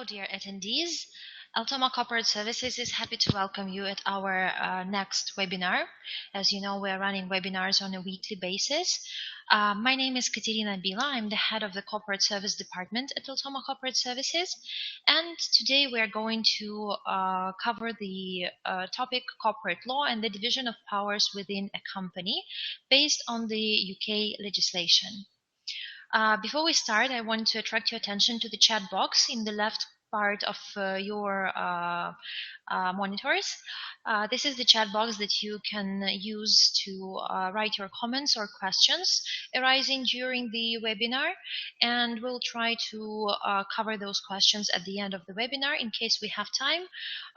Hello, dear attendees. Eltoma Corporate Services is happy to welcome you at our next webinar. As you know, we are running webinars on a weekly basis. My name is Katerina Bila. I'm the head of the Corporate Service Department at Eltoma Corporate Services. And today we are going to cover the topic corporate law and the division of powers within a company based on the UK legislation. Before we start, I want to attract your attention to the chat box in the left part of your monitors. This is the chat box that you can use to write your comments or questions arising during the webinar, and we'll try to cover those questions at the end of the webinar in case we have time.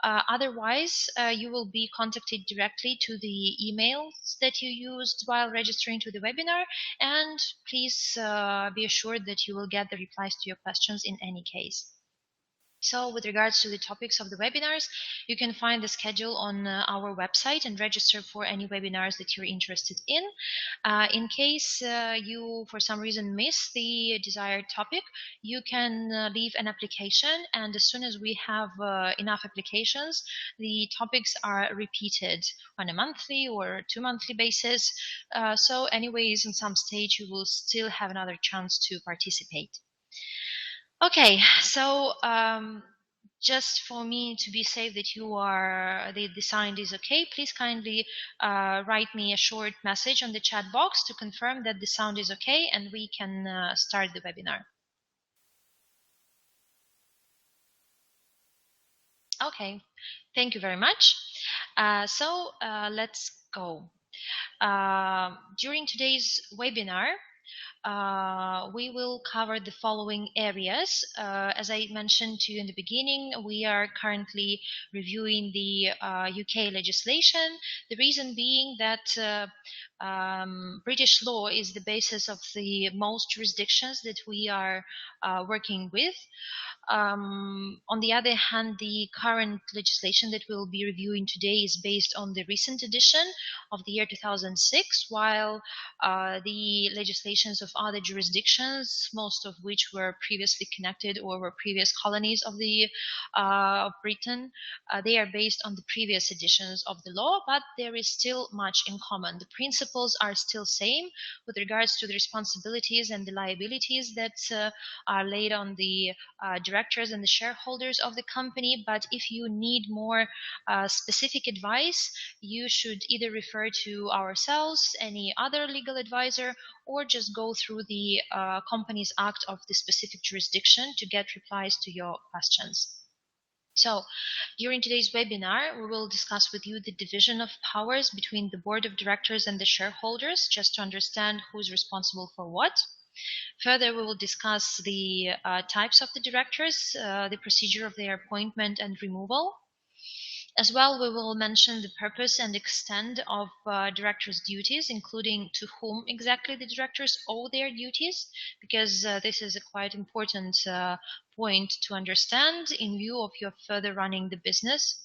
Otherwise, you will be contacted directly to the emails that you used while registering to the webinar, and please be assured that you will get the replies to your questions in any case. So with regards to the topics of the webinars, you can find the schedule on our website and register for any webinars that you're interested in. In case you, for some reason, miss the desired topic, you can leave an application, and as soon as we have enough applications, the topics are repeated on a monthly or 2-monthly basis. So anyways, in some stage, you will still have another chance to participate. Okay, so just for me to be safe that you are the sound is okay, please kindly write me a short message on the chat box to confirm that the sound is okay and we can start the webinar. Okay, thank you very much. So let's go. During today's webinar, we will cover the following areas. As I mentioned to you in the beginning, we are currently reviewing the UK legislation. The reason being that British law is the basis of the most jurisdictions that we are working with. On the other hand, the current legislation that we'll be reviewing today is based on the recent edition of the year 2006, while the legislations of other jurisdictions, most of which were previously connected or were previous colonies of the of Britain, they are based on the previous editions of the law, but there is still much in common. The principles are still same with regards to the responsibilities and the liabilities that are laid on the directors and the shareholders of the company. But if you need more specific advice, you should either refer to ourselves, any other legal advisor, or just go through the Companies Act of the specific jurisdiction to get replies to your questions. So, during today's webinar, we will discuss with you the division of powers between the board of directors and the shareholders, just to understand who's responsible for what. Further, we will discuss the types of the directors, the procedure of their appointment and removal. As well, we will mention the purpose and extent of directors' duties, including to whom exactly the directors owe their duties, because this is a quite important point to understand in view of your further running the business,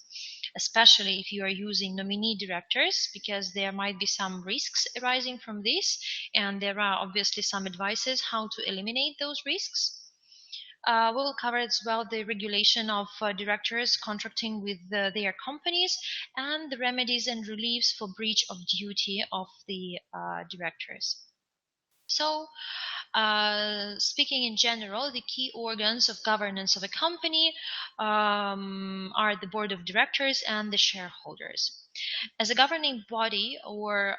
especially if you are using nominee directors, because there might be some risks arising from this, and there are obviously some advices how to eliminate those risks. We will cover as well the regulation of directors contracting with their companies and the remedies and reliefs for breach of duty of the directors. So, speaking in general, the key organs of governance of a company are the board of directors and the shareholders. As a governing body or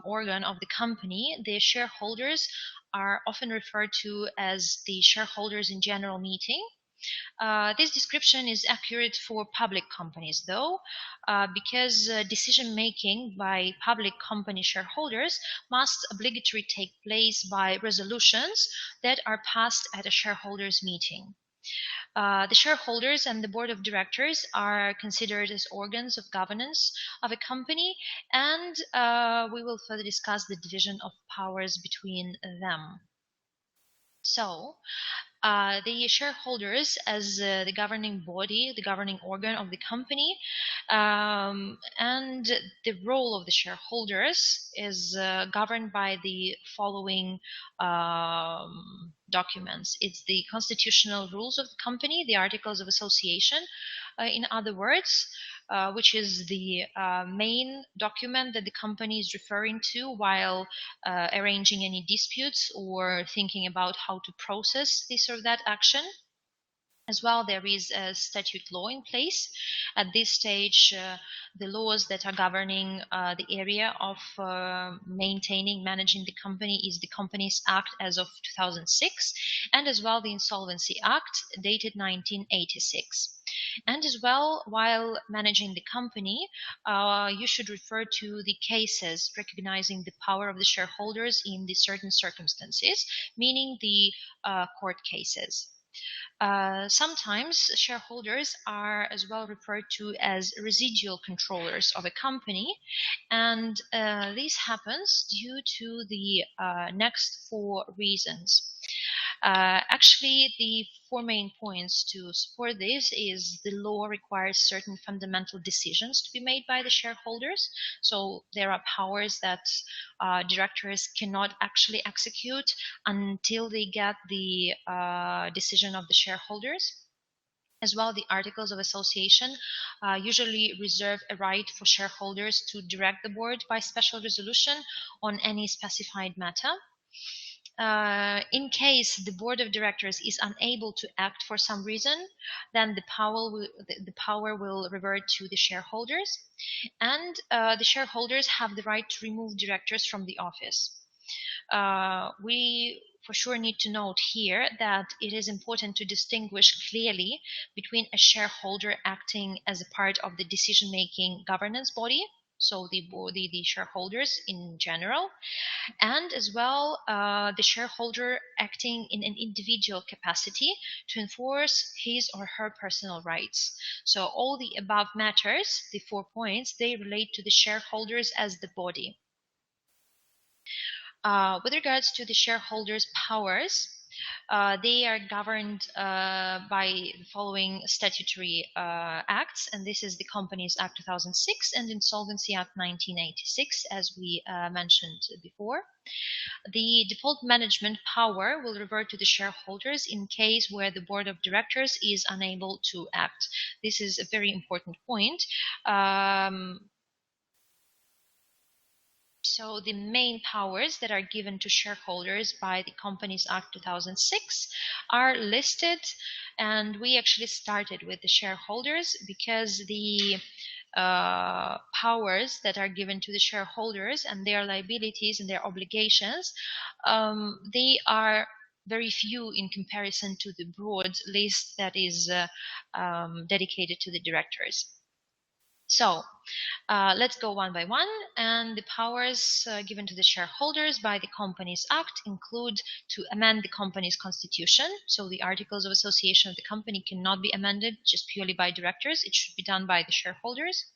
organ of the company, the shareholders are often referred to as the shareholders in general meeting. This description is accurate for public companies, though, because decision-making by public company shareholders must obligatorily take place by resolutions that are passed at a shareholders meeting. The shareholders and the board of directors are considered as organs of governance of a company, and we will further discuss the division of powers between them. So, The shareholders, as the governing body, the governing organ of the company, and the role of the shareholders is governed by the following documents. It's the constitutional rules of the company, the articles of association, in other words, which is the main document that the company is referring to while arranging any disputes or thinking about how to process this or that action. As well, there is a statute law in place. At this stage, the laws that are governing the area of maintaining, managing the company is the Companies Act as of 2006, and as well the Insolvency Act dated 1986. And as well, while managing the company, you should refer to the cases recognizing the power of the shareholders in the certain circumstances, meaning the court cases. Sometimes shareholders are as well referred to as residual controllers of a company, and this happens due to the next four reasons. Actually, the four main points to support this is the law requires certain fundamental decisions to be made by the shareholders. So there are powers that directors cannot actually execute until they get the decision of the shareholders. As well, the articles of association usually reserve a right for shareholders to direct the board by special resolution on any specified matter. In case the board of directors is unable to act for some reason, then the power will revert to the shareholders, and the shareholders have the right to remove directors from the office. We for sure need to note here that it is important to distinguish clearly between a shareholder acting as a part of the decision-making governance body, so the shareholders in general, and as well the shareholder acting in an individual capacity to enforce his or her personal rights. So all the above matters, the 4 points, they relate to the shareholders as the body. With regards to the shareholders' powers, they are governed by the following statutory acts, and this is the Companies Act 2006 and Insolvency Act 1986, as we mentioned before. The default management power will revert to the shareholders in case where the board of directors is unable to act. This is a very important point. So the main powers that are given to shareholders by the Companies Act 2006 are listed, and we actually started with the shareholders because the powers that are given to the shareholders and their liabilities and their obligations, they are very few in comparison to the broad list that is dedicated to the directors. So let's go one by one. And the powers given to the shareholders by the Companies Act include to amend the company's constitution. So the articles of association of the company cannot be amended just purely by directors. It should be done by the shareholders.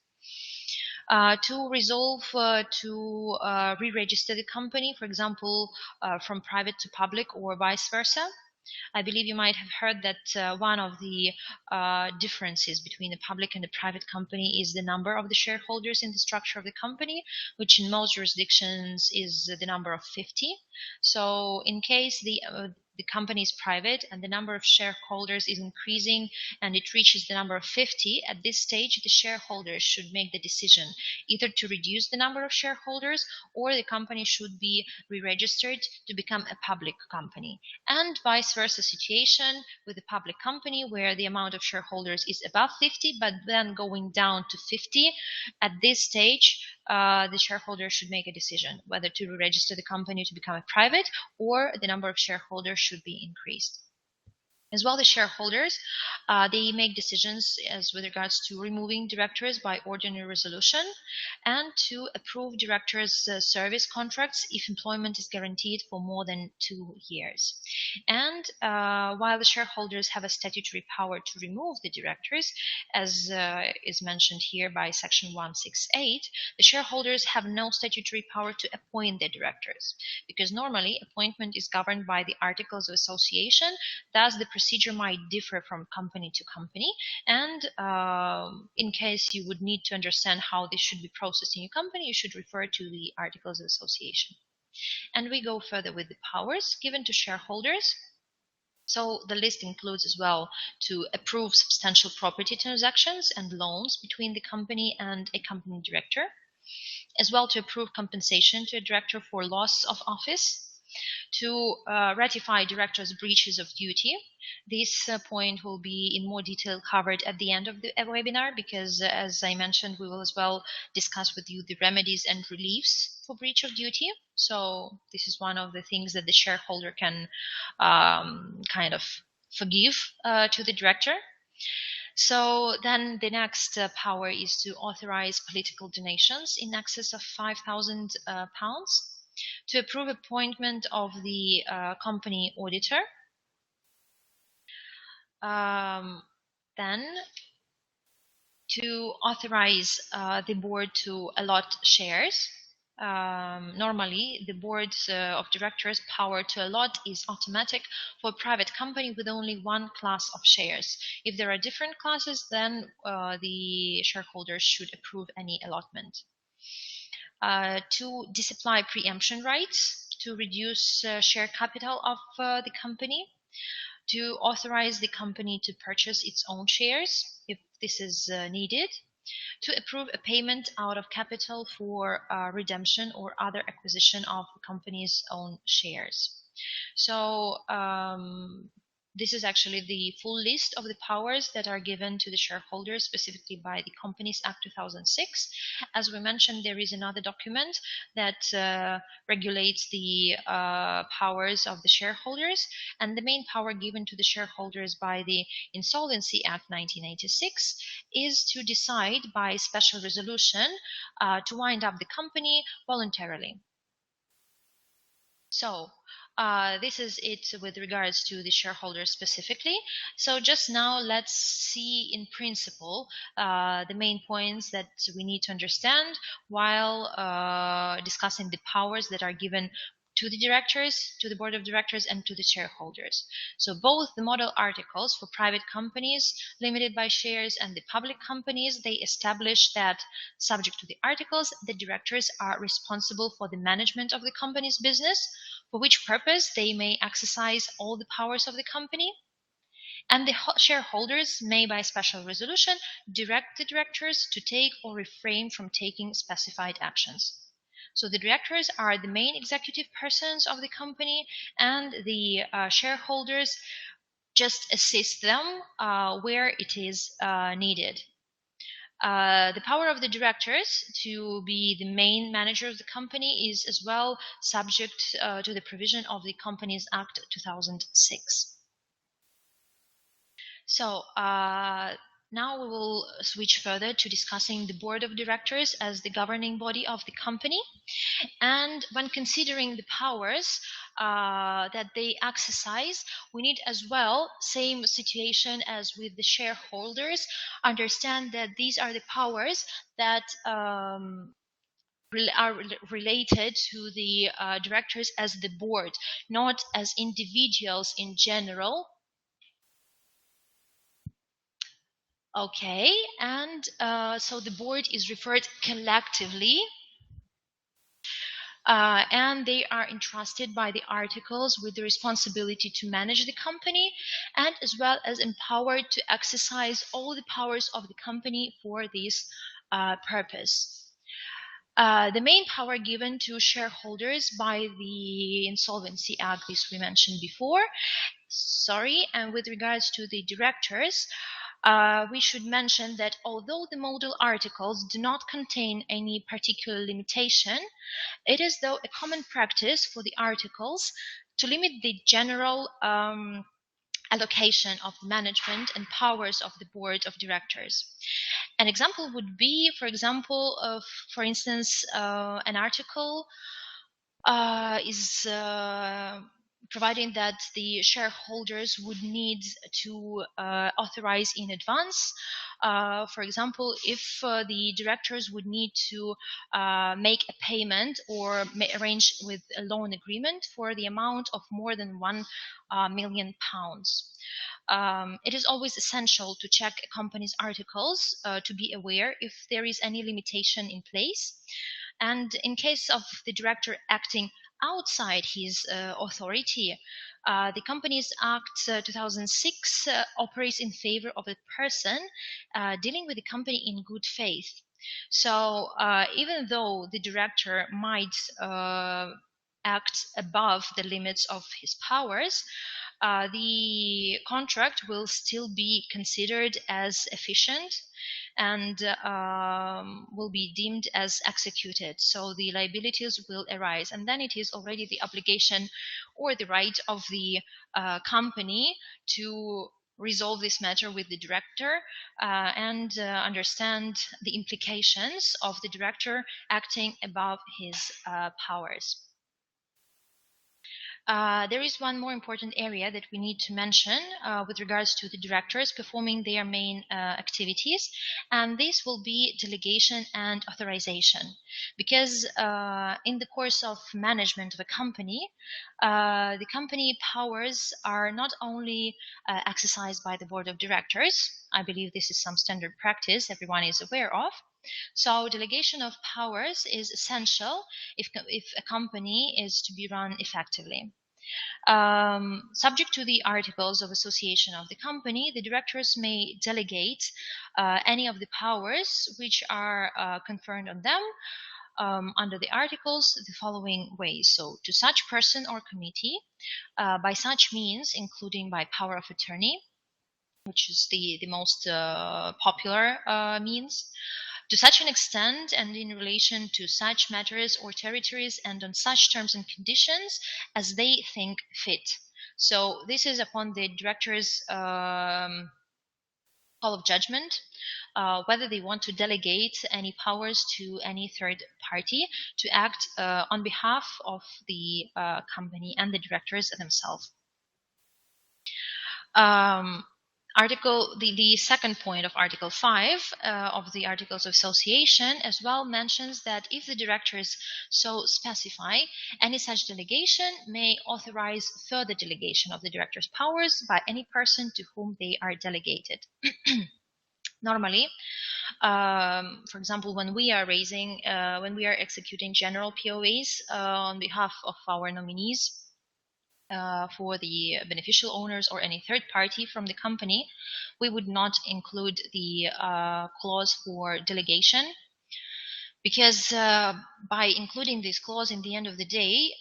To resolve to re-register the company, for example, from private to public or vice versa. I believe you might have heard that one of the differences between a public and a private company is the number of the shareholders in the structure of the company, which in most jurisdictions is the number of 50. So in case the company is private and the number of shareholders is increasing and it reaches the number of 50, at this stage the shareholders should make the decision either to reduce the number of shareholders or the company should be re-registered to become a public company. And vice versa situation with a public company where the amount of shareholders is above 50 but then going down to 50. At this stage the shareholder should make a decision whether to re-register the company to become a private or the number of shareholders should be increased. As well, the shareholders, they make decisions as with regards to removing directors by ordinary resolution and to approve directors' service contracts if employment is guaranteed for more than 2 years. And while the shareholders have a statutory power to remove the directors, as is mentioned here by Section 168, the shareholders have no statutory power to appoint the directors, because normally appointment is governed by the Articles of Association. Thus, the procedure might differ from company to company, and in case you would need to understand how this should be processed in your company, you should refer to the Articles of Association. And we go further with the powers given to shareholders. So the list includes as well to approve substantial property transactions and loans between the company and a company director, as well to approve compensation to a director for loss of office, to ratify directors' breaches of duty. This point will be in more detail covered at the end of the webinar, because as I mentioned, we will as well discuss with you the remedies and reliefs for breach of duty. So this is one of the things that the shareholder can kind of forgive to the director. So then the next power is to authorize political donations in excess of £5,000, to approve appointment of the company auditor, then to authorize the board to allot shares. Normally, the board of directors' power to allot is automatic for a private company with only one class of shares. If there are different classes, then the shareholders should approve any allotment. To disapply preemption rights, to reduce share capital of the company, to authorize the company to purchase its own shares if this is needed, to approve a payment out of capital for redemption or other acquisition of the company's own shares. So this is actually the full list of the powers that are given to the shareholders specifically by the Companies Act 2006. As we mentioned, there is another document that regulates the powers of the shareholders, and the main power given to the shareholders by the Insolvency Act 1986 is to decide by special resolution to wind up the company voluntarily. So this is it with regards to the shareholders specifically. So just now let's see in principle the main points that we need to understand while discussing the powers that are given to the directors, to the board of directors, and to the shareholders. So both the model articles for private companies limited by shares and the public companies, they establish that subject to the articles, the directors are responsible for the management of the company's business, for which purpose they may exercise all the powers of the company. And the shareholders may, by special resolution, direct the directors to take or refrain from taking specified actions. So the directors are the main executive persons of the company, and the shareholders just assist them where it is needed. The power of the directors to be the main manager of the company is as well subject to the provision of the Companies Act 2006. So now we will switch further to discussing the board of directors as the governing body of the company. And when considering the powers that they exercise, we need as well, same situation as with the shareholders, understand that these are the powers that are related to the directors as the board, not as individuals in general. Okay, and so the board is referred collectively, and they are entrusted by the articles with the responsibility to manage the company, and as well as empowered to exercise all the powers of the company for this purpose. The main power given to shareholders by the Insolvency Act, this we mentioned before. And with regards to the directors, we should mention that although the model articles do not contain any particular limitation, it is though a common practice for the articles to limit the general allocation of management and powers of the board of directors. An example would be, for example, for instance, an article is providing that the shareholders would need to authorize in advance. For example, if the directors would need to make a payment or arrange with a loan agreement for the amount of more than £1 million. It is always essential to check a company's articles to be aware if there is any limitation in place. And in case of the director acting outside his authority, the Companies Act 2006 operates in favor of a person dealing with the company in good faith. So even though the director might act above the limits of his powers, the contract will still be considered as efficient and will be deemed as executed. So the liabilities will arise, and then it is already the obligation or the right of the company to resolve this matter with the director and understand the implications of the director acting above his powers. There is one more important area that we need to mention with regards to the directors performing their main activities, and this will be delegation and authorization. Because in the course of management of a company, the company powers are not only exercised by the board of directors. I believe this is some standard practice everyone is aware of. So delegation of powers is essential if a company is to be run effectively. Subject to the articles of association of the company, the directors may delegate any of the powers which are conferred on them under the articles the following ways. So to such person or committee, by such means, including by power of attorney, which is the most popular means, to such an extent and in relation to such matters or territories and on such terms and conditions as they think fit. So this is upon the directors' call of judgment, whether they want to delegate any powers to any third party to act on behalf of the company and the directors themselves. The second point of Article 5 of the Articles of Association as well mentions that if the directors so specify, any such delegation may authorize further delegation of the directors' powers by any person to whom they are delegated. Normally, for example, when we are executing general POAs on behalf of our nominees, for the beneficial owners or any third party from the company, we would not include the clause for delegation, because by including this clause, in the end of the day,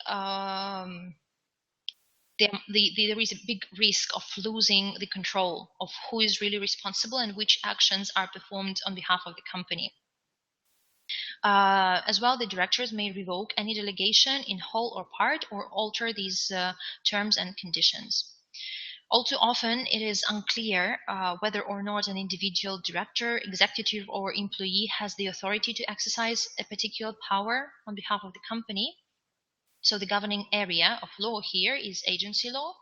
there is a big risk of losing the control of who is really responsible and which actions are performed on behalf of the company. As well, the directors may revoke any delegation in whole or part or alter these terms and conditions. All too often, it is unclear whether or not an individual director, executive, or employee has the authority to exercise a particular power on behalf of the company. So the governing area of law here is agency law,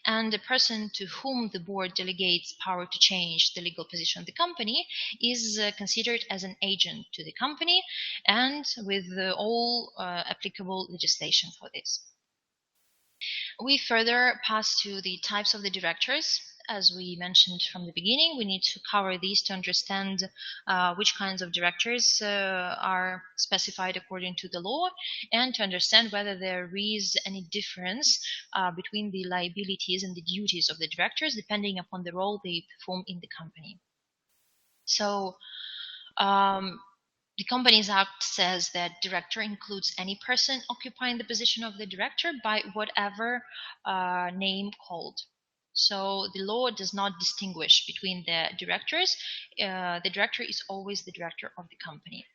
and the person to whom the board delegates power to change the legal position of the company is considered as an agent to the company, and with all applicable legislation for this. We further pass to the types of the directors. As we mentioned from the beginning, we need to cover these to understand which kinds of directors are specified according to the law, and to understand whether there is any difference between the liabilities and the duties of the directors depending upon the role they perform in the company. So the Companies Act says that director includes any person occupying the position of the director by whatever name called. So the law does not distinguish between the directors. The director is always the director of the company.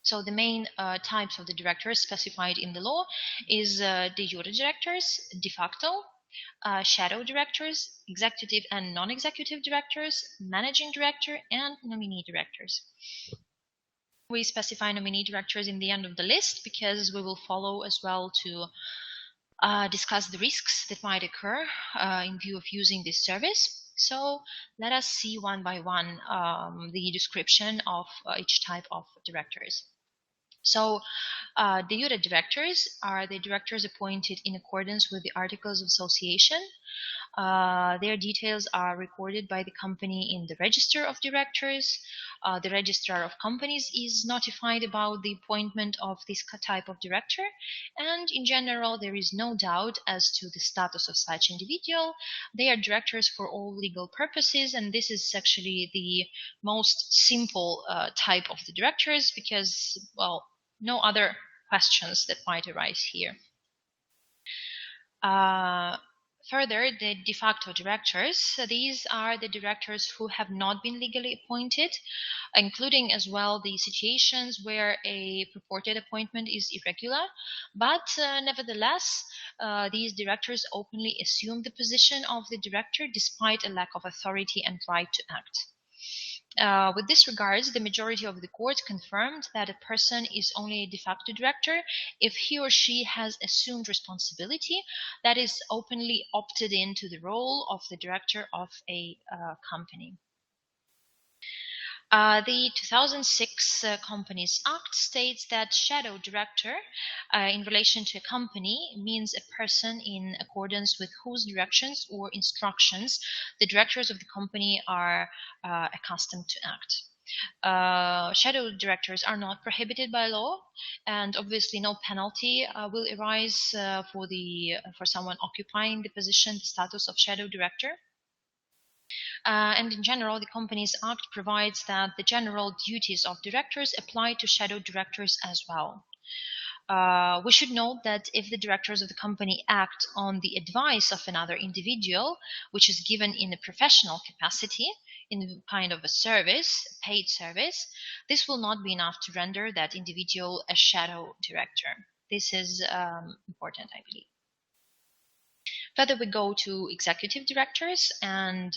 So the main types of the directors specified in the law is de jure directors, de facto, shadow directors, executive and non-executive directors, managing director, and nominee directors. We specify nominee directors in the end of the list because we will follow as well to discuss the risks that might occur in view of using this service. So let us see one by one the description of each type of directors. So the UTA directors are the directors appointed in accordance with the Articles of Association. Their details are recorded by the company in the Register of Directors. The Registrar of Companies is notified about the appointment of this type of director, and in general, there is no doubt as to the status of such individual. They are directors for all legal purposes, and this is actually the most simple type of the directors because, well, no other questions that might arise here. Further, the de facto directors, these are the directors who have not been legally appointed, including as well the situations where a purported appointment is irregular, but nevertheless, these directors openly assume the position of the director despite a lack of authority and right to act. With this regards, the majority of the courts confirmed that a person is only a de facto director if he or she has assumed responsibility, that is, openly opted into the role of the director of a company. The 2006 Companies Act states that shadow director in relation to a company means a person in accordance with whose directions or instructions the directors of the company are accustomed to act. Shadow directors are not prohibited by law, and obviously no penalty will arise for someone occupying the position, the status of shadow director. And in general, the Companies Act provides that the general duties of directors apply to shadow directors as well. We should note that if the directors of the company act on the advice of another individual, which is given in a professional capacity, in kind of a service, a paid service, this will not be enough to render that individual a shadow director. This is important, I believe. Further, we go to executive directors, and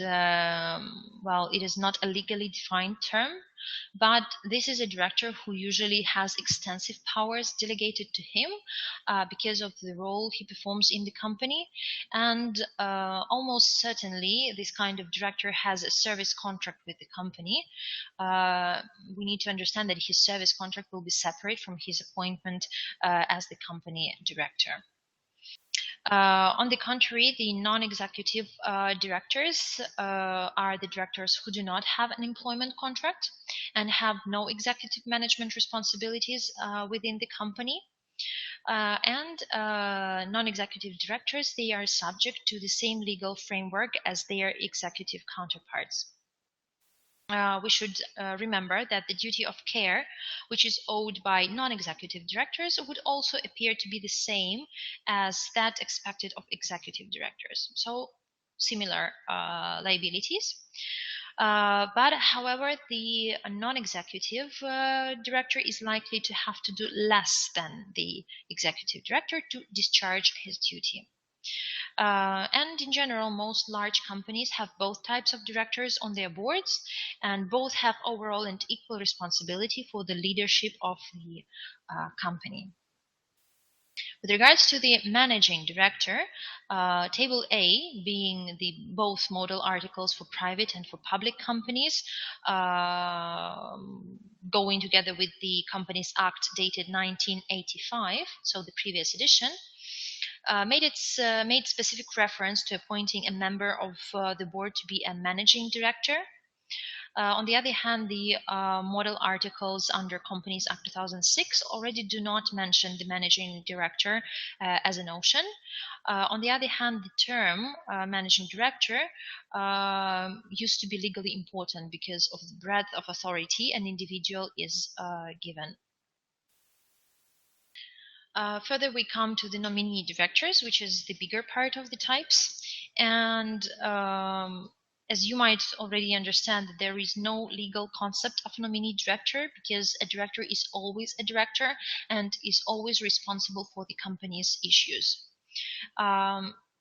well, it is not a legally defined term, but this is a director who usually has extensive powers delegated to him because of the role he performs in the company, and almost certainly this kind of director has a service contract with the company. We need to understand that his service contract will be separate from his appointment as the company director. On the contrary, the non-executive directors are the directors who do not have an employment contract and have no executive management responsibilities within the company. And non-executive directors, they are subject to the same legal framework as their executive counterparts. We should remember that the duty of care, which is owed by non-executive directors, would also appear to be the same as that expected of executive directors. So similar liabilities. But however, the non-executive director is likely to have to do less than the executive director to discharge his duty. And in general, most large companies have both types of directors on their boards, and both have overall and equal responsibility for the leadership of the company. With regards to the managing director, Table A, being the both model articles for private and for public companies, going together with the Companies Act dated 1985, so the previous edition, made specific reference to appointing a member of the board to be a managing director. On the other hand, the model articles under Companies Act 2006 already do not mention the managing director as a notion. On the other hand, the term managing director used to be legally important because of the breadth of authority an individual is given. Further, we come to the nominee directors, which is the bigger part of the types. And as you might already understand, there is no legal concept of nominee director because a director is always a director and is always responsible for the company's issues.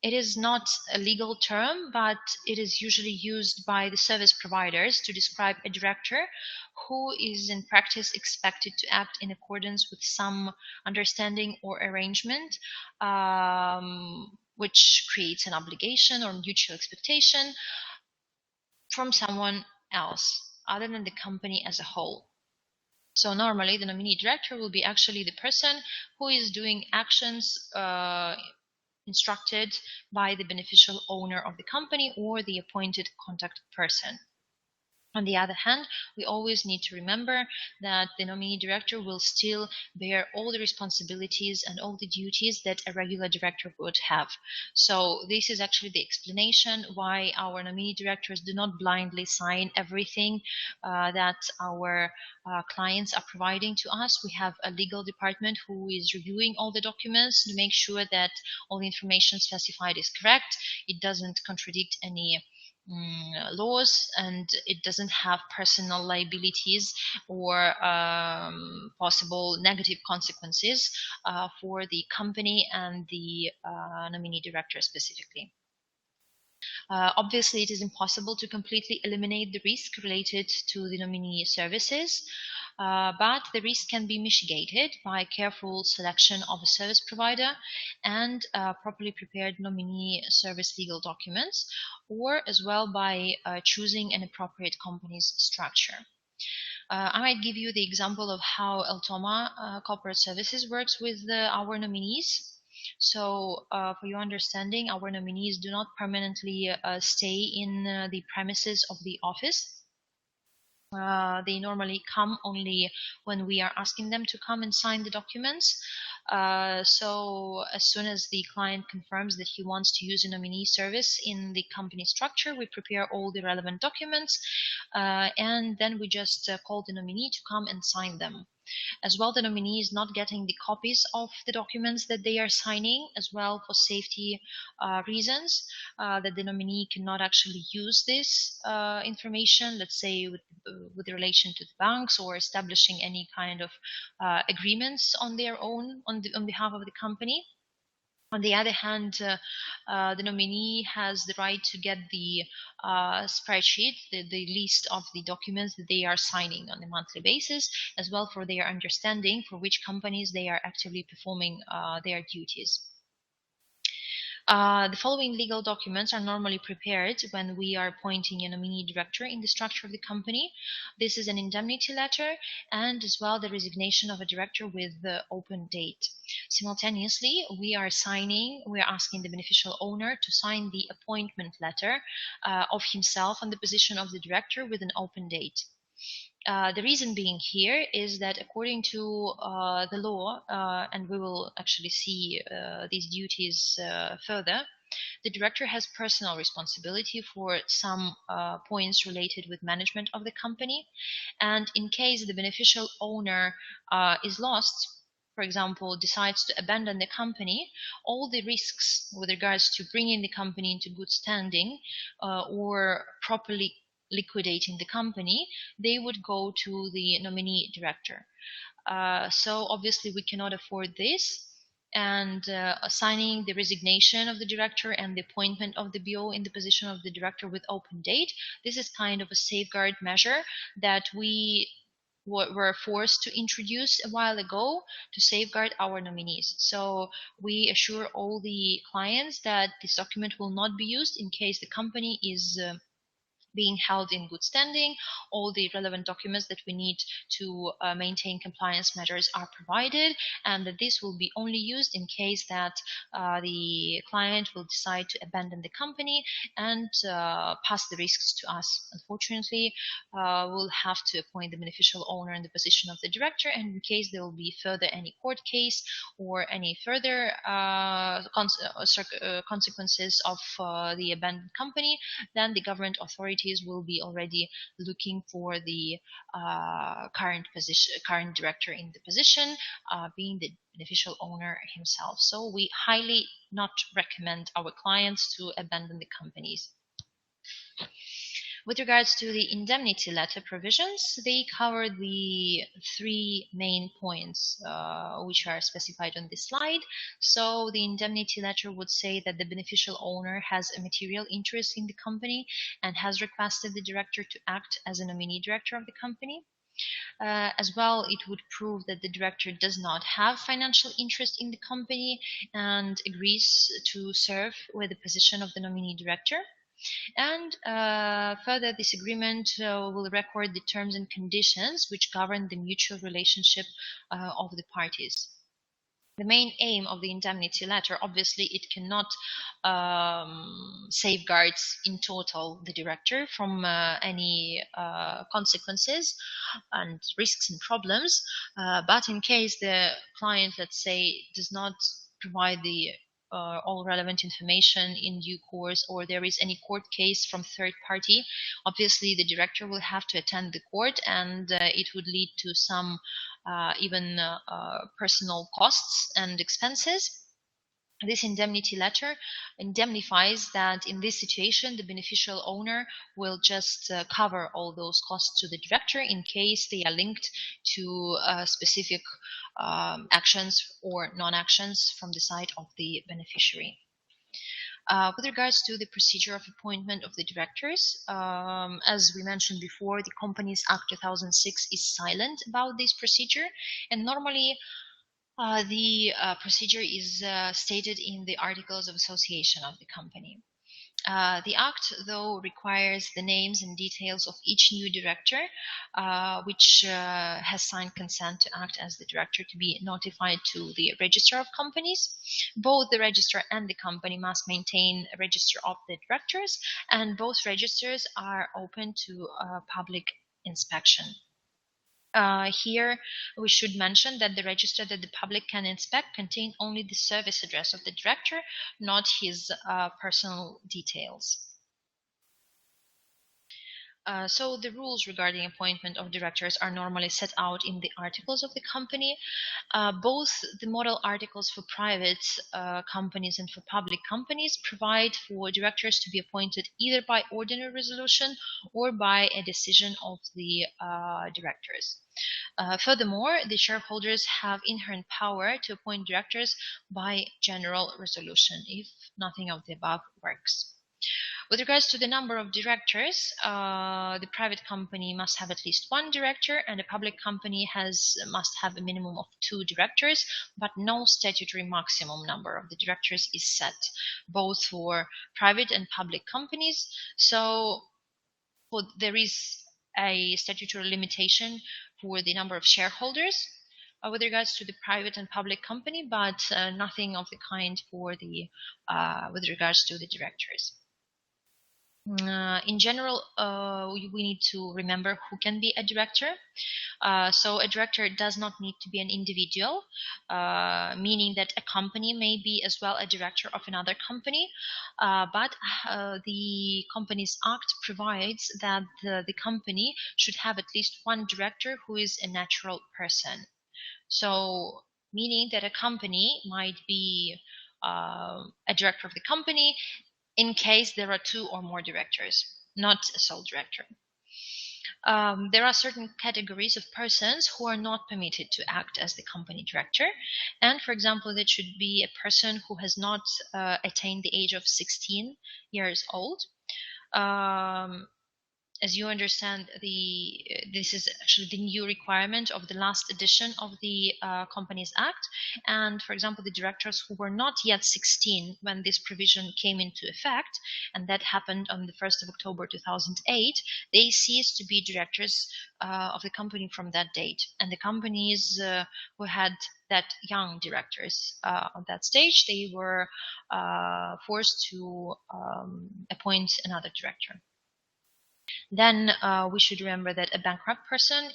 It is not a legal term, but it is usually used by the service providers to describe a director who is in practice expected to act in accordance with some understanding or arrangement, which creates an obligation or mutual expectation from someone else other than the company as a whole. So normally the nominee director will be actually the person who is doing actions instructed by the beneficial owner of the company or the appointed contact person. On the other hand, we always need to remember that the nominee director will still bear all the responsibilities and all the duties that a regular director would have. So this is actually the explanation why our nominee directors do not blindly sign everything that our clients are providing to us. We have a legal department who is reviewing all the documents to make sure that all the information specified is correct. It doesn't contradict any laws, and it doesn't have personal liabilities or possible negative consequences for the company and the nominee director specifically. Obviously, it is impossible to completely eliminate the risk related to the nominee services, but the risk can be mitigated by careful selection of a service provider and properly prepared nominee service legal documents, or as well by choosing an appropriate company's structure. I might give you the example of how Eltoma Corporate Services works with our nominees. So, for your understanding, our nominees do not permanently stay in the premises of the office. They normally come only when we are asking them to come and sign the documents. So as soon as the client confirms that he wants to use a nominee service in the company structure, we prepare all the relevant documents, and then we just call the nominee to come and sign them. As well, the nominee is not getting the copies of the documents that they are signing, as well for safety reasons, that the nominee cannot actually use this information, let's say with relation to the banks or establishing any kind of agreements on their own on behalf of the company. On the other hand, the nominee has the right to get the spreadsheet, the list of the documents that they are signing on a monthly basis, as well for their understanding for which companies they are actively performing their duties. The following legal documents are normally prepared when we are appointing a nominee director in the structure of the company. This is an indemnity letter and as well the resignation of a director with the open date. Simultaneously, we are asking the beneficial owner to sign the appointment letter of himself on the position of the director with an open date. The reason being here is that according to the law, and we will actually see these duties further, the director has personal responsibility for some points related with management of the company. And in case the beneficial owner is lost, for example, decides to abandon the company, all the risks with regards to bringing the company into good standing or properly liquidating the company, they would go to the nominee director. So obviously we cannot afford this, and assigning the resignation of the director and the appointment of the BO in the position of the director with open date, this is kind of a safeguard measure that we were forced to introduce a while ago to safeguard our nominees. So we assure all the clients that this document will not be used in case the company is being held in good standing. All the relevant documents that we need to maintain compliance measures are provided, and that this will be only used in case that the client will decide to abandon the company and pass the risks to us. Unfortunately, we'll have to appoint the beneficial owner in the position of the director, and in case there will be further any court case or any further consequences of the abandoned company, then the government authorities will be already looking for the current director in the position, being the beneficial owner himself. So we highly not recommend our clients to abandon the companies. With regards to the indemnity letter provisions, they cover the three main points which are specified on this slide. So the indemnity letter would say that the beneficial owner has a material interest in the company and has requested the director to act as a nominee director of the company. As well, it would prove that the director does not have financial interest in the company and agrees to serve with the position of the nominee director. And further, this agreement will record the terms and conditions which govern the mutual relationship of the parties. The main aim of the indemnity letter, obviously, it cannot safeguard in total the director from any consequences and risks and problems. But in case the client, let's say, does not provide the all relevant information in due course, or there is any court case from third party, obviously the director will have to attend the court, and it would lead to some even personal costs and expenses. This indemnity letter indemnifies that in this situation the beneficial owner will just cover all those costs to the director in case they are linked to specific actions or non-actions from the side of the beneficiary. With regards to the procedure of appointment of the directors, as we mentioned before, the Companies Act 2006 is silent about this procedure, and normally the procedure is stated in the Articles of Association of the company. The Act, though, requires the names and details of each new director which has signed consent to act as the director to be notified to the Register of Companies. Both the Register and the company must maintain a register of the directors, and both registers are open to public inspection. Here we should mention that the register that the public can inspect contain only the service address of the director, not his personal details. So the rules regarding appointment of directors are normally set out in the articles of the company. Both the model articles for private companies and for public companies provide for directors to be appointed either by ordinary resolution or by a decision of the directors. Furthermore, the shareholders have inherent power to appoint directors by general resolution if nothing of the above works. With regards to the number of directors, the private company must have at least one director, and a public company must have a minimum of 2 directors, but no statutory maximum number of the directors is set, both for private and public companies. So there is a statutory limitation for the number of shareholders with regards to the private and public company, but nothing of the kind for the with regards to the directors. In general, we need to remember who can be a director. So a director does not need to be an individual, meaning that a company may be as well a director of another company, but the Companies Act provides that the company should have at least one director who is a natural person. So meaning that a company might be a director of the company in case there are 2 or more directors, not a sole director. There are certain categories of persons who are not permitted to act as the company director. And for example, that should be a person who has not attained the age of 16 years old. As you understand, this is actually the new requirement of the last edition of the Companies Act. And for example, the directors who were not yet 16 when this provision came into effect, and that happened on the 1st of October 2008, they ceased to be directors of the company from that date. And the companies who had that young directors on that stage, they were forced to appoint another director. Then we should remember that a bankrupt person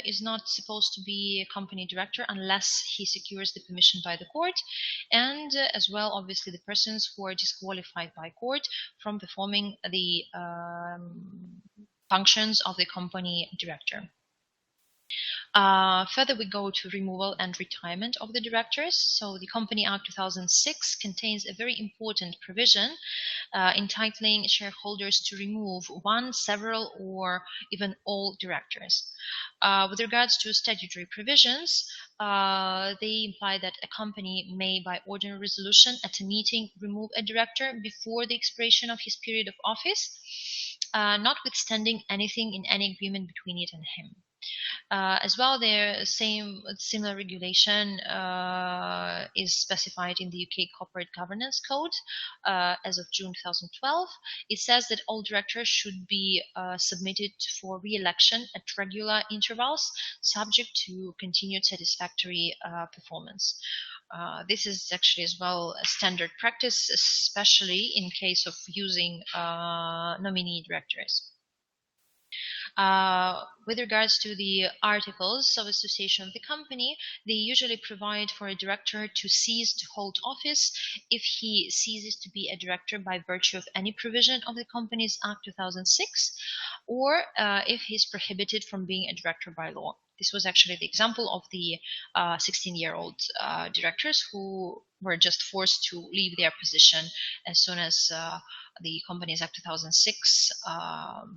is not supposed to be a company director unless he secures the permission by the court, and as well, obviously, the persons who are disqualified by court from performing the functions of the company director. Further, we go to removal and retirement of the directors. So the Company Act 2006 contains a very important provision entitling shareholders to remove one, several, or even all directors. With regards to statutory provisions, they imply that a company may, by ordinary resolution at a meeting, remove a director before the expiration of his period of office, notwithstanding anything in any agreement between it and him. As well, similar regulation is specified in the UK Corporate Governance Code as of June 2012. It says that all directors should be submitted for re-election at regular intervals, subject to continued satisfactory performance. This is actually as well a standard practice, especially in case of using nominee directors. With regards to the articles of association of the company, they usually provide for a director to cease to hold office if he ceases to be a director by virtue of any provision of the Companies Act 2006, or if he's prohibited from being a director by law. This was actually the example of the 16-year-old directors who were just forced to leave their position as soon as the Companies Act 2006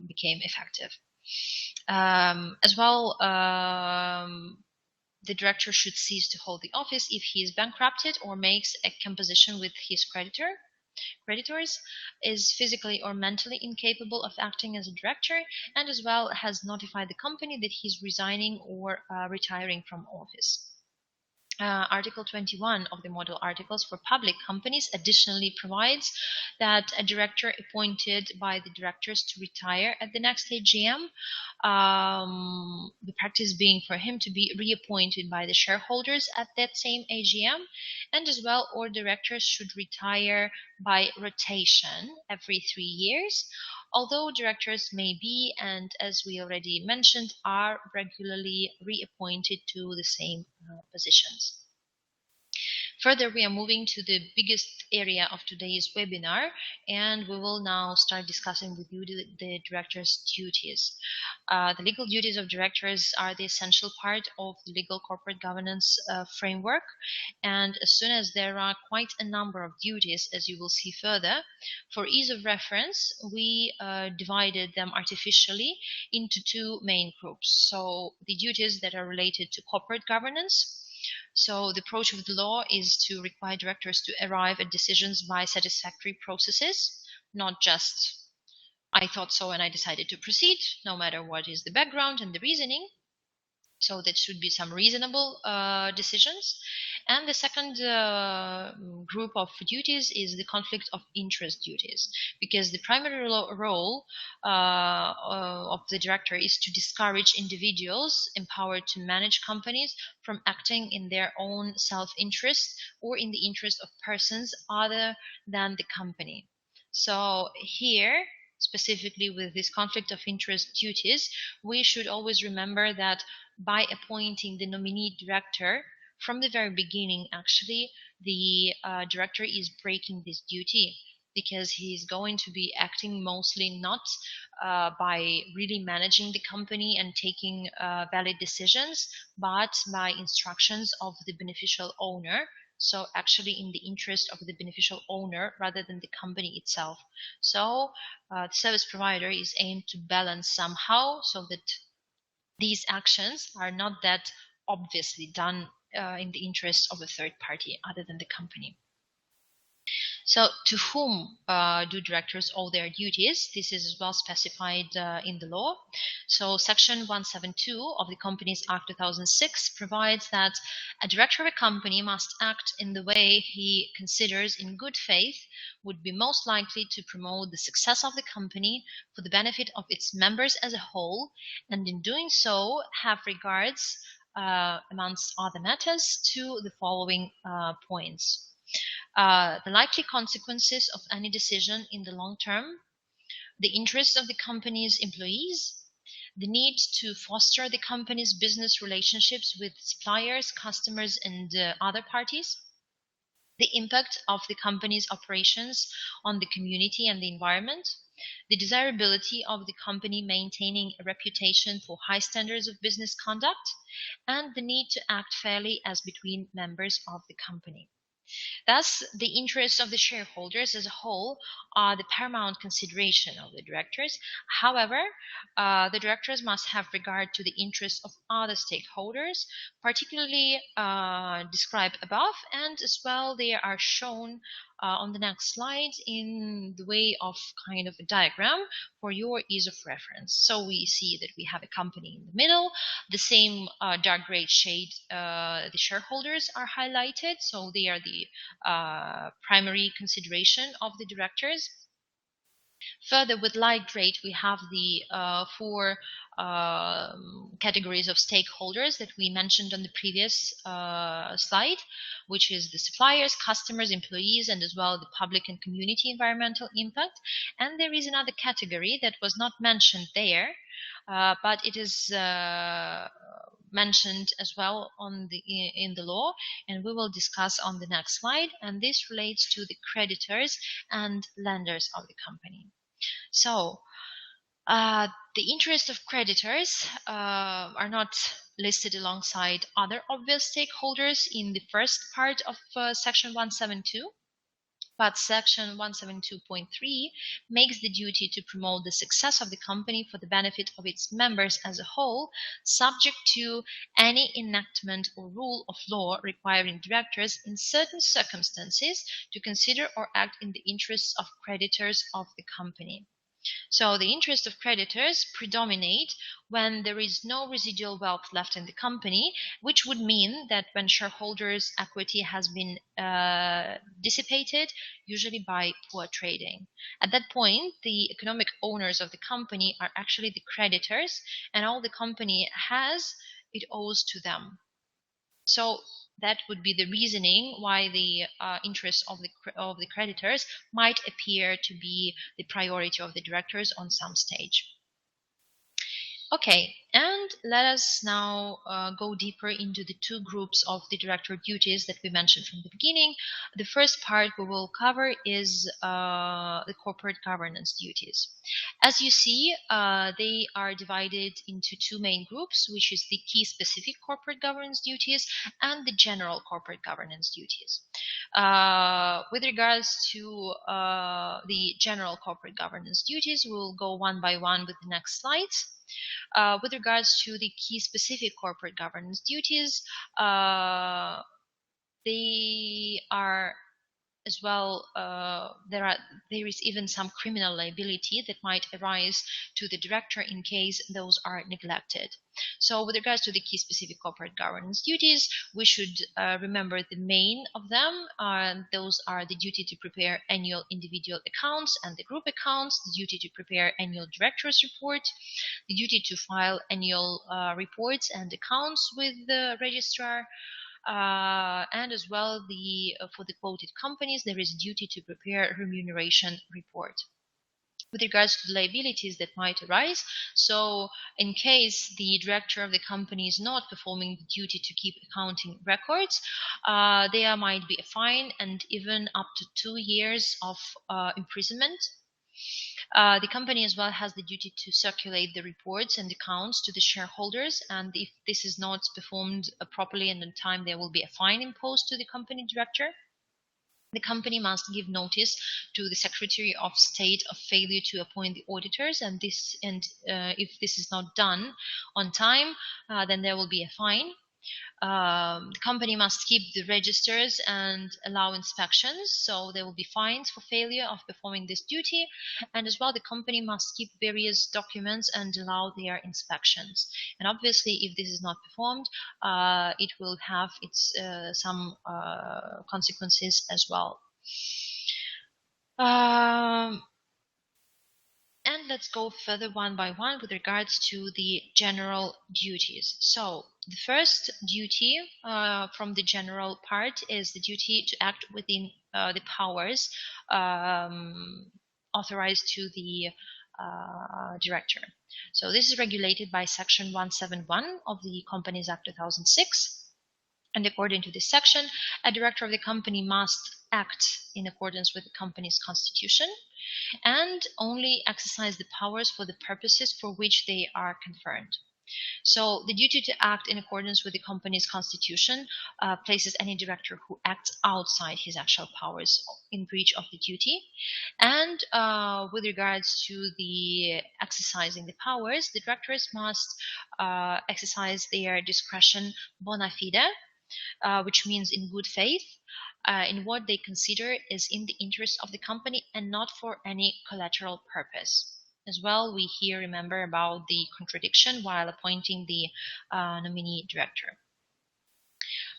became effective. As well, the director should cease to hold the office if he is bankrupted or makes a composition with his creditors, is physically or mentally incapable of acting as a director, and as well has notified the company that he's resigning or retiring from office. Article 21 of the Model Articles for Public Companies additionally provides that a director appointed by the directors to retire at the next AGM, the practice being for him to be reappointed by the shareholders at that same AGM, and as well, all directors should retire by rotation every 3 years, although directors may be, and as we already mentioned, are regularly reappointed to the same positions. Further, we are moving to the biggest area of today's webinar, and we will now start discussing with you the director's duties. The legal duties of directors are the essential part of the legal corporate governance framework, and as soon as there are quite a number of duties, as you will see further, for ease of reference, we divided them artificially into two main groups. So the duties that are related to corporate governance. So the approach of the law is to require directors to arrive at decisions by satisfactory processes, not just I thought so and I decided to proceed, no matter what is the background and the reasoning. So that should be some reasonable decisions. And the second group of duties is the conflict of interest duties, because the primary role of the director is to discourage individuals empowered to manage companies from acting in their own self-interest or in the interest of persons other than the company. So here, specifically with this conflict of interest duties, we should always remember that by appointing the nominee director, from the very beginning, actually, the director is breaking this duty, because he is going to be acting mostly not by really managing the company and taking valid decisions, but by instructions of the beneficial owner. So actually in the interest of the beneficial owner rather than the company itself. So the service provider is aimed to balance somehow so that these actions are not that obviously done in the interest of a third party other than the company. So to whom do directors owe their duties? This is as well specified in the law. So Section 172 of the Companies Act 2006 provides that a director of a company must act in the way he considers in good faith would be most likely to promote the success of the company for the benefit of its members as a whole, and in doing so have regards, amongst other matters, to the following points. The likely consequences of any decision in the long term, the interests of the company's employees, the need to foster the company's business relationships with suppliers, customers, and other parties, the impact of the company's operations on the community and the environment, the desirability of the company maintaining a reputation for high standards of business conduct, and the need to act fairly as between members of the company. Thus, the interests of the shareholders as a whole are the paramount consideration of the directors. However, the directors must have regard to the interests of other stakeholders, particularly described above, and as well they are shown on the next slide in the way of kind of a diagram for your ease of reference. So we see that we have a company in the middle, the same dark gray shade, the shareholders are highlighted, so they are the primary consideration of the directors. Further, with light gray, we have the four categories of stakeholders that we mentioned on the previous slide, which is the suppliers, customers, employees, and as well the public and community environmental impact. And there is another category that was not mentioned there, but it is mentioned as well in the law, and we will discuss on the next slide, and this relates to the creditors and lenders of the company. So the interests of creditors are not listed alongside other obvious stakeholders in the first part of section 172. But section 172.3 makes the duty to promote the success of the company for the benefit of its members as a whole, subject to any enactment or rule of law requiring directors in certain circumstances to consider or act in the interests of creditors of the company. So the interests of creditors predominate when there is no residual wealth left in the company, which would mean that when shareholders' equity has been dissipated, usually by poor trading. At that point, the economic owners of the company are actually the creditors, and all the company has, it owes to them. So that would be the reasoning why the interests of the creditors might appear to be the priority of the directors on some stage. Okay, and let us now go deeper into the two groups of the director duties that we mentioned from the beginning. The first part we will cover is the corporate governance duties. As you see, they are divided into two main groups, which is the key specific corporate governance duties and the general corporate governance duties. With regards to the general corporate governance duties, we'll go one by one with the next slides. With regards to the key specific corporate governance duties, they are as well, there is even some criminal liability that might arise to the director in case those are neglected. So with regards to the key specific corporate governance duties, we should remember the main of them. Those are the duty to prepare annual individual accounts and the group accounts, the duty to prepare annual director's report, the duty to file annual reports and accounts with the registrar, and as well for the quoted companies, there is a duty to prepare a remuneration report. With regards to the liabilities that might arise, so in case the director of the company is not performing the duty to keep accounting records, there might be a fine and even up to 2 years of imprisonment. The company as well has the duty to circulate the reports and accounts to the shareholders, and if this is not performed properly and in time, there will be a fine imposed to the company director. The company must give notice to the Secretary of State of failure to appoint the auditors, and if this is not done on time, then there will be a fine. The company must keep the registers and allow inspections, so there will be fines for failure of performing this duty, and as well the company must keep various documents and allow their inspections. And obviously, if this is not performed, it will have some consequences as well. And let's go further one by one with regards to the general duties. So the first duty from the general part is the duty to act within the powers authorized to the director. So this is regulated by section 171 of the Companies Act 2006. And according to this section, a director of the company must act in accordance with the company's constitution and only exercise the powers for the purposes for which they are conferred. So the duty to act in accordance with the company's constitution places any director who acts outside his actual powers in breach of the duty. And with regards to the exercising the powers, the directors must exercise their discretion bona fide, which means in good faith, in what they consider is in the interest of the company and not for any collateral purpose. As well, we here remember about the contradiction while appointing the nominee director.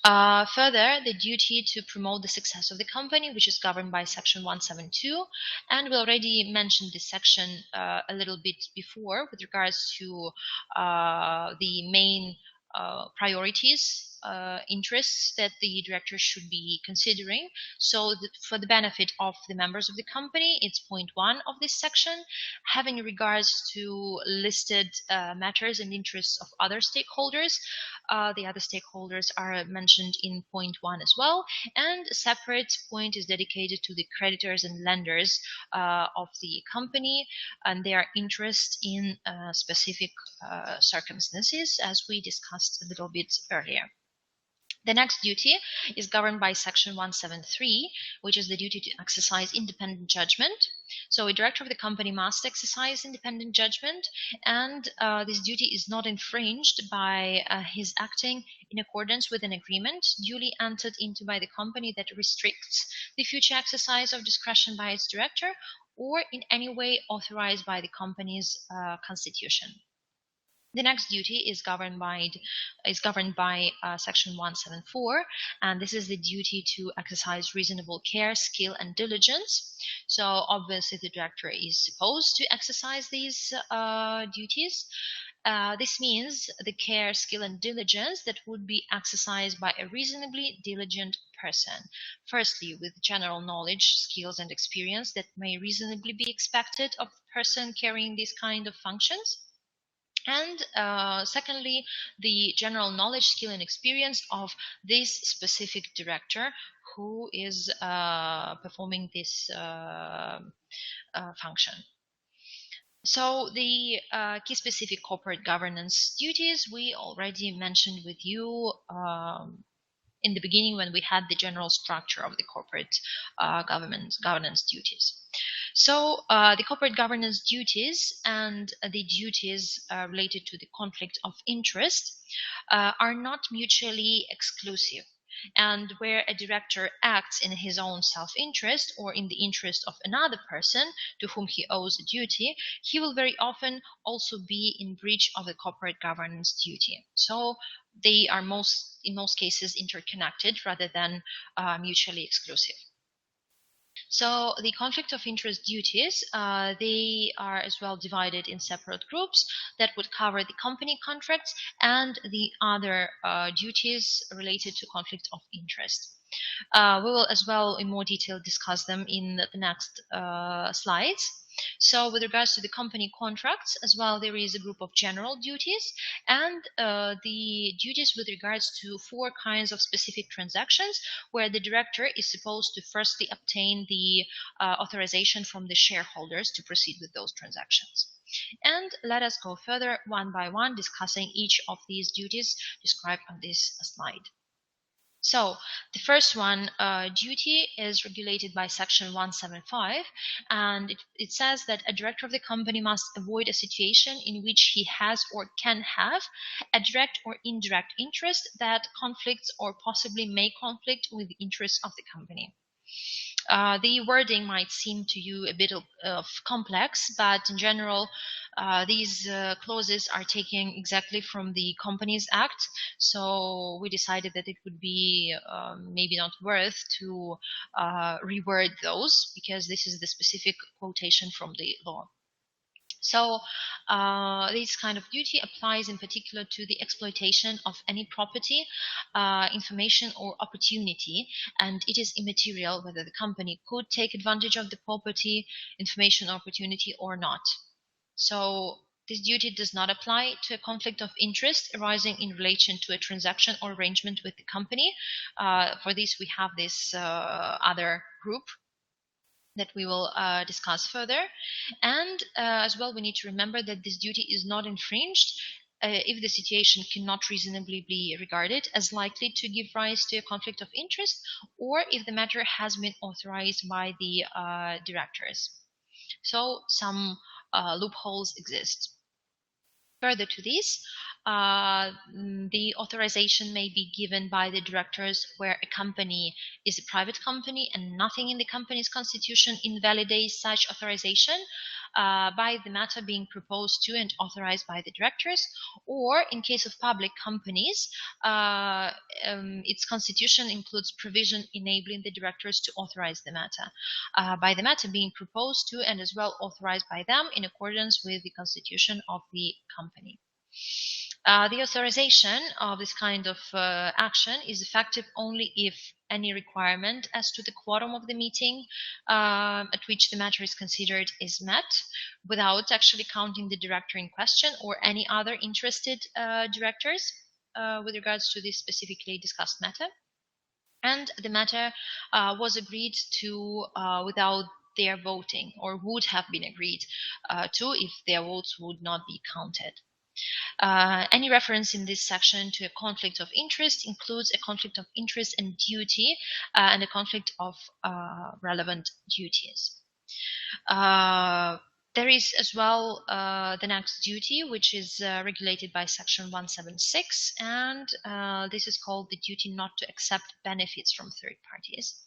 Further, the duty to promote the success of the company, which is governed by Section 172, and we already mentioned this section a little bit before with regards to the main priorities, interests that the director should be considering. So for the benefit of the members of the company, it's point 1 of this section, having regards to listed matters and interests of other stakeholders. The other stakeholders are mentioned in point 1 as well, and a separate point is dedicated to the creditors and lenders of the company and their interest in specific circumstances, as we discussed a little bit earlier. The next duty is governed by Section 173, which is the duty to exercise independent judgment. So a director of the company must exercise independent judgment, and this duty is not infringed by his acting in accordance with an agreement duly entered into by the company that restricts the future exercise of discretion by its director or in any way authorized by the company's constitution. The next duty is governed by Section 174, and this is the duty to exercise reasonable care, skill, and diligence. So obviously the director is supposed to exercise these duties. This means the care, skill, and diligence that would be exercised by a reasonably diligent person. Firstly, with general knowledge, skills, and experience that may reasonably be expected of the person carrying these kind of functions. And secondly, the general knowledge, skill, and experience of this specific director who is performing this function. So the key specific corporate governance duties we already mentioned with you in the beginning when we had the general structure of the corporate governance duties. So the corporate governance duties and the duties related to the conflict of interest are not mutually exclusive. And where a director acts in his own self-interest or in the interest of another person to whom he owes a duty, he will very often also be in breach of the corporate governance duty. So they are in most cases interconnected rather than mutually exclusive. So the conflict of interest duties, they are as well divided in separate groups that would cover the company contracts and the other duties related to conflict of interest. We will as well in more detail discuss them in the next slides. So with regards to the company contracts as well, there is a group of general duties and the duties with regards to 4 kinds of specific transactions where the director is supposed to firstly obtain the authorization from the shareholders to proceed with those transactions. And let us go further one by one, discussing each of these duties described on this slide. So the first one, duty, is regulated by Section 175, and it says that a director of the company must avoid a situation in which he has or can have a direct or indirect interest that conflicts or possibly may conflict with the interests of the company. The wording might seem to you a bit complex, but in general, these clauses are taken exactly from the Companies Act. So we decided that it would be maybe not worth to reword those because this is the specific quotation from the law. So this kind of duty applies in particular to the exploitation of any property, information, or opportunity, and it is immaterial whether the company could take advantage of the property, information, or opportunity or not. So This duty does not apply to a conflict of interest arising in relation to a transaction or arrangement with the company. For this, we have this other group that we will discuss further. And as well, we need to remember that this duty is not infringed if the situation cannot reasonably be regarded as likely to give rise to a conflict of interest, or if the matter has been authorized by the directors. So some loopholes exist. Further to this, the authorization may be given by the directors where a company is a private company and nothing in the company's constitution invalidates such authorization, by the matter being proposed to and authorized by the directors, or in case of public companies, its constitution includes provision enabling the directors to authorize the matter, by the matter being proposed to and as well authorized by them in accordance with the constitution of the company. The authorization of this kind of action is effective only if any requirement as to the quorum of the meeting at which the matter is considered is met, without actually counting the director in question or any other interested directors with regards to this specifically discussed matter. And the matter was agreed to without their voting, or would have been agreed to if their votes would not be counted. Any reference in this section to a conflict of interest includes a conflict of interest and duty and a conflict of relevant duties. There is as well the next duty, which is regulated by section 176, and this is called the duty not to accept benefits from third parties.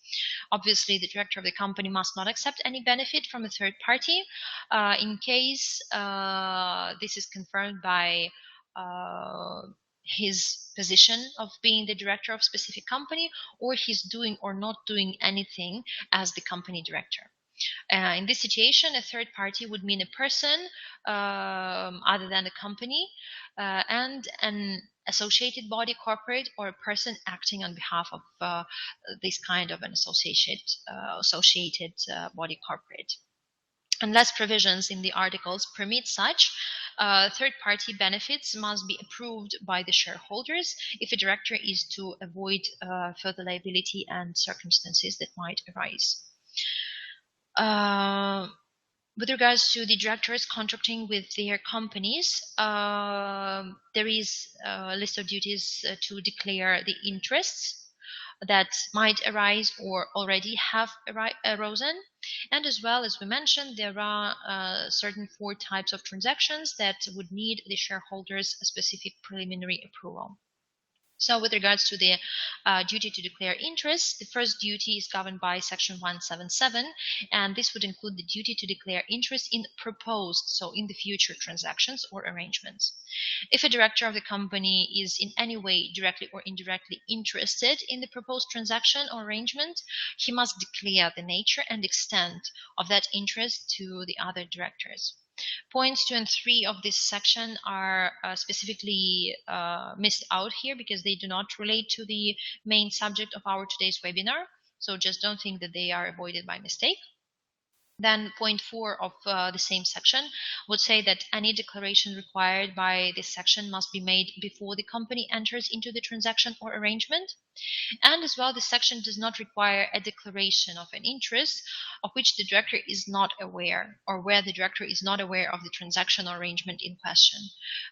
Obviously, the director of the company must not accept any benefit from a third party in case this is confirmed by his position of being the director of a specific company, or he's doing or not doing anything as the company director. In this situation, a third party would mean a person other than the company and an associated body corporate, or a person acting on behalf of this kind of an associated body corporate. Unless provisions in the articles permit such, third-party benefits must be approved by the shareholders if a director is to avoid further liability and circumstances that might arise. With regards to the directors contracting with their companies, there is a list of duties to declare the interests that might arise or already have arisen. And as well, as we mentioned, there are certain 4 types of transactions that would need the shareholders' specific preliminary approval. So with regards to the duty to declare interest, the first duty is governed by section 177, and this would include the duty to declare interest in proposed, so in the future, transactions or arrangements. If a director of the company is in any way directly or indirectly interested in the proposed transaction or arrangement, he must declare the nature and extent of that interest to the other directors. Points 2 and 3 of this section are specifically missed out here because they do not relate to the main subject of our today's webinar. So just don't think that they are avoided by mistake. Then point 4 of the same section would say that any declaration required by this section must be made before the company enters into the transaction or arrangement. And as well, this section does not require a declaration of an interest of which the director is not aware, or where the director is not aware of the transaction or arrangement in question.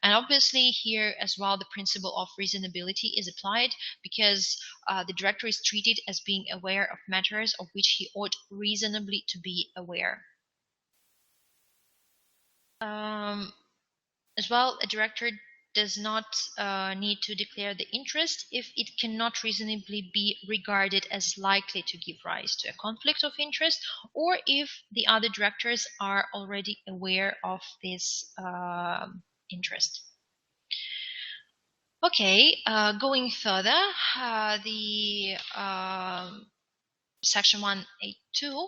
And obviously here as well, the principle of reasonability is applied because the director is treated as being aware of matters of which he ought reasonably to be aware. As well, a director does not need to declare the interest if it cannot reasonably be regarded as likely to give rise to a conflict of interest, or if the other directors are already aware of this interest. Okay, going further, the section 182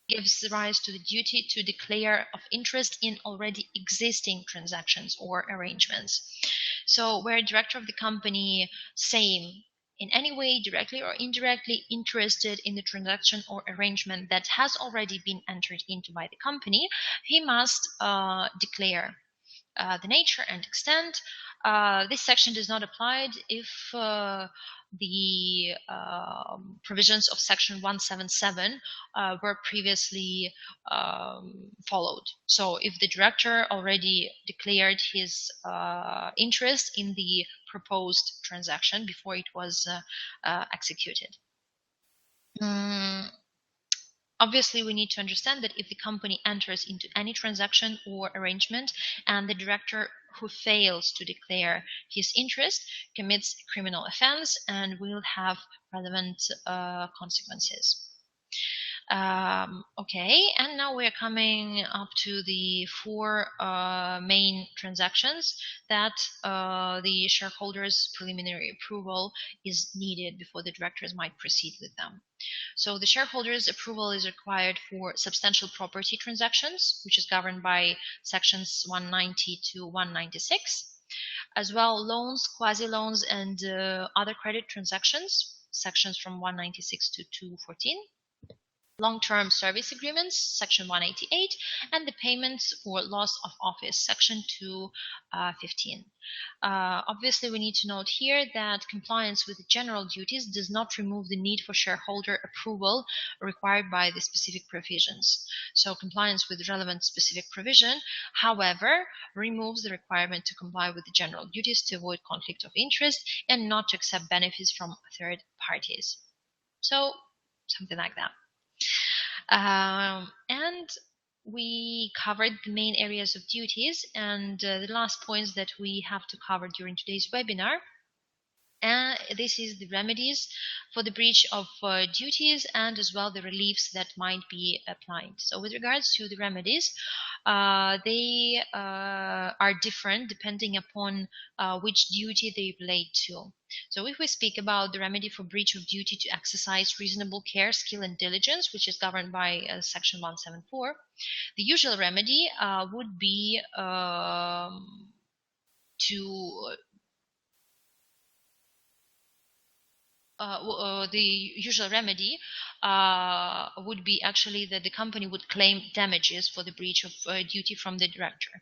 gives rise to the duty to declare of interest in already existing transactions or arrangements. So where a director of the company, same in any way, directly or indirectly, interested in the transaction or arrangement that has already been entered into by the company, he must declare the nature and extent. This section does not apply if the provisions of section 177 were previously followed. So if the director already declared his interest in the proposed transaction before it was executed. Obviously, we need to understand that if the company enters into any transaction or arrangement and the director who fails to declare his interest commits a criminal offense and will have relevant consequences. Okay, and now we're coming up to the four main transactions that the shareholders' preliminary approval is needed before the directors might proceed with them. So the shareholders' approval is required for substantial property transactions, which is governed by sections 190 to 196, as well loans, quasi-loans, and other credit transactions, sections from 196 to 214. Long-term service agreements, section 188, and the payments for loss of office, section 215. Obviously, we need to note here that compliance with the general duties does not remove the need for shareholder approval required by the specific provisions. So compliance with the relevant specific provision, however, removes the requirement to comply with the general duties to avoid conflict of interest and not to accept benefits from third parties. So something like that. And we covered the main areas of duties, and the last points that we have to cover during today's webinar. This is the remedies for the breach of duties and as well the reliefs that might be applied. So with regards to the remedies, they are different depending upon which duty they relate to. So if we speak about the remedy for breach of duty to exercise reasonable care, skill, and diligence, which is governed by section 174, the usual remedy would be the usual remedy would be actually that the company would claim damages for the breach of duty from the director.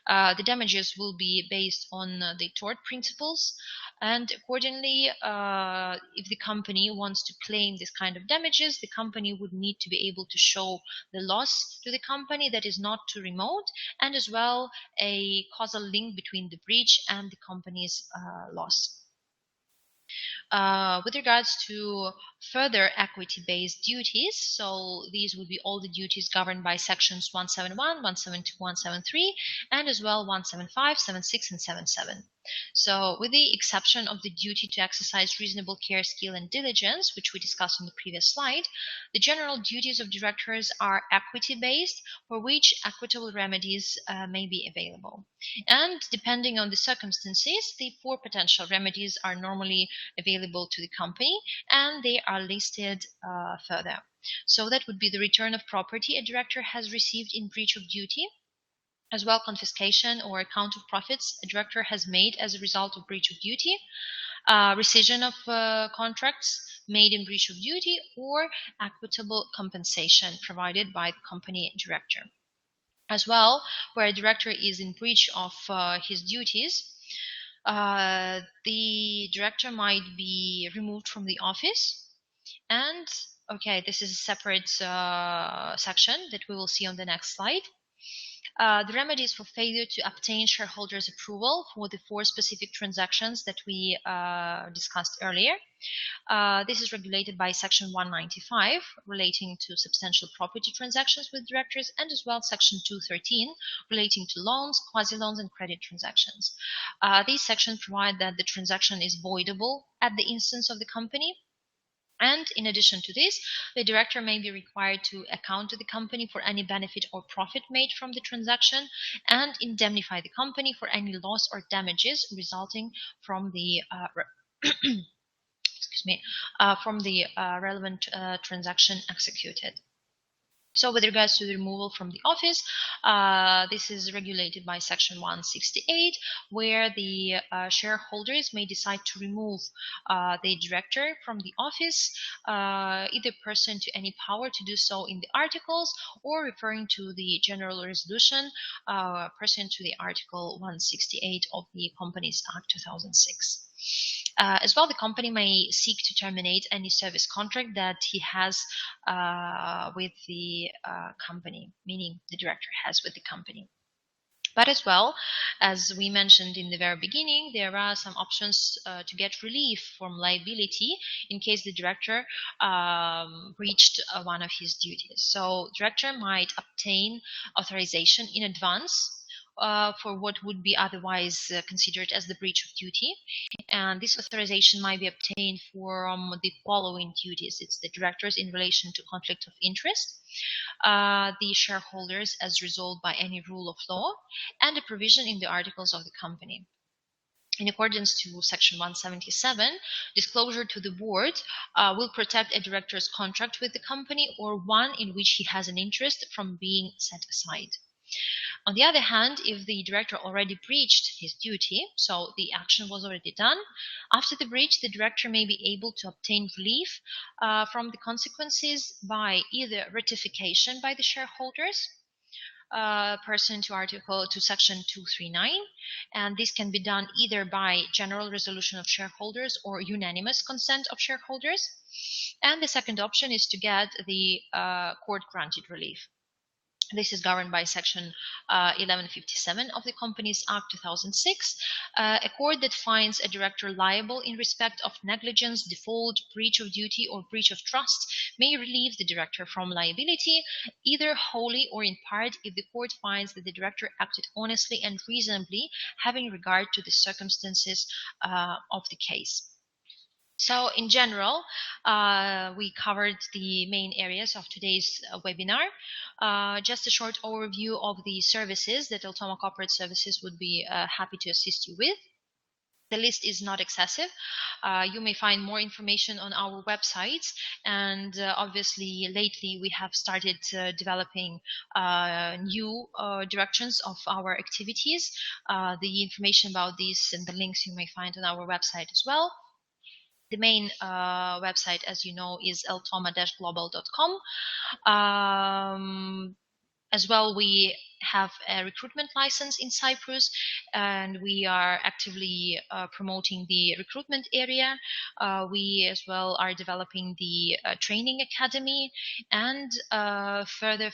The damages will be based on the tort principles, and accordingly, if the company wants to claim this kind of damages, the company would need to be able to show the loss to the company that is not too remote, and as well a causal link between the breach and the company's loss. With regards to further equity-based duties, so these would be all the duties governed by sections 171, 172, 173, and as well 175, 76, and 77. So with the exception of the duty to exercise reasonable care, skill, and diligence, which we discussed on the previous slide, the general duties of directors are equity-based, for which equitable remedies may be available. And depending on the circumstances, the four potential remedies are normally available to the company, and they are listed further. So that would be the return of property a director has received in breach of duty, as well confiscation or account of profits a director has made as a result of breach of duty, rescission of contracts made in breach of duty, or equitable compensation provided by the company director. As well, where a director is in breach of his duties, the director might be removed from the office. And okay, this is a separate section that we will see on the next slide. The remedies for failure to obtain shareholders' approval for the four specific transactions that we discussed earlier. This is regulated by section 195 relating to substantial property transactions with directors, and as well section 213 relating to loans, quasi-loans, and credit transactions. These sections provide that the transaction is voidable at the instance of the company. And in addition to this, the director may be required to account to the company for any benefit or profit made from the transaction and indemnify the company for any loss or damages resulting from the relevant transaction executed. So with regards to the removal from the office, this is regulated by Section 168, where the shareholders may decide to remove the director from the office, either pursuant to any power to do so in the articles or referring to the general resolution pursuant to the Article 168 of the Companies Act 2006. As well, the company may seek to terminate any service contract that he has with the company, meaning the director has with the company. But as well, as we mentioned in the very beginning, there are some options to get relief from liability in case the director breached one of his duties. So director might obtain authorization in advance for what would be otherwise considered as the breach of duty. And this authorization might be obtained from the following duties. It's the directors in relation to conflict of interest, the shareholders as resolved by any rule of law, and a provision in the articles of the company. In accordance to Section 177, disclosure to the board will protect a director's contract with the company or one in which he has an interest from being set aside. On the other hand, if the director already breached his duty, so the action was already done, after the breach, the director may be able to obtain relief from the consequences by either ratification by the shareholders, pursuant to Section 239, and this can be done either by general resolution of shareholders or unanimous consent of shareholders. And the second option is to get the court-granted relief. This is governed by Section 1157 of the Companies Act 2006. A court that finds a director liable in respect of negligence, default, breach of duty, or breach of trust may relieve the director from liability, either wholly or in part, if the court finds that the director acted honestly and reasonably, having regard to the circumstances of the case. So in general, we covered the main areas of today's webinar. Just a short overview of the services that Eltoma Corporate Services would be happy to assist you with. The list is not excessive. You may find more information on our website, and obviously lately we have started developing new directions of our activities. The information about these and the links you may find on our website as well. The main website, as you know, is eltoma-global.com. As well, we have a recruitment license in Cyprus, and we are actively promoting the recruitment area. We as well are developing the training academy and further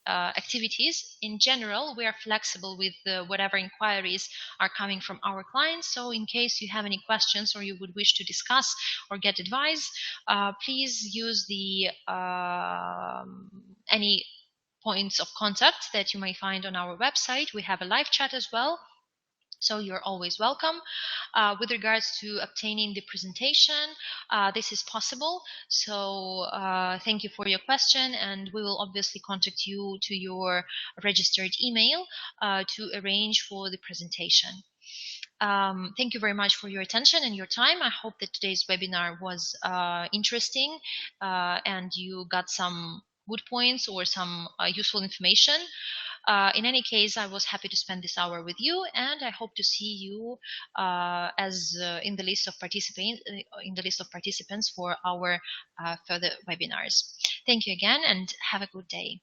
activities. In general, we are flexible with whatever inquiries are coming from our clients. So in case you have any questions or you would wish to discuss or get advice, please use the any points of contact that you may find on our website. We have a live chat as well, so you're always welcome. With regards to obtaining the presentation, this is possible. So thank you for your question, and we will obviously contact you to your registered email to arrange for the presentation. Thank you very much for your attention and your time. I hope that today's webinar was interesting and you got some good points or some useful information. In any case, I was happy to spend this hour with you, and I hope to see you in the list of participants for our further webinars. Thank you again, and have a good day.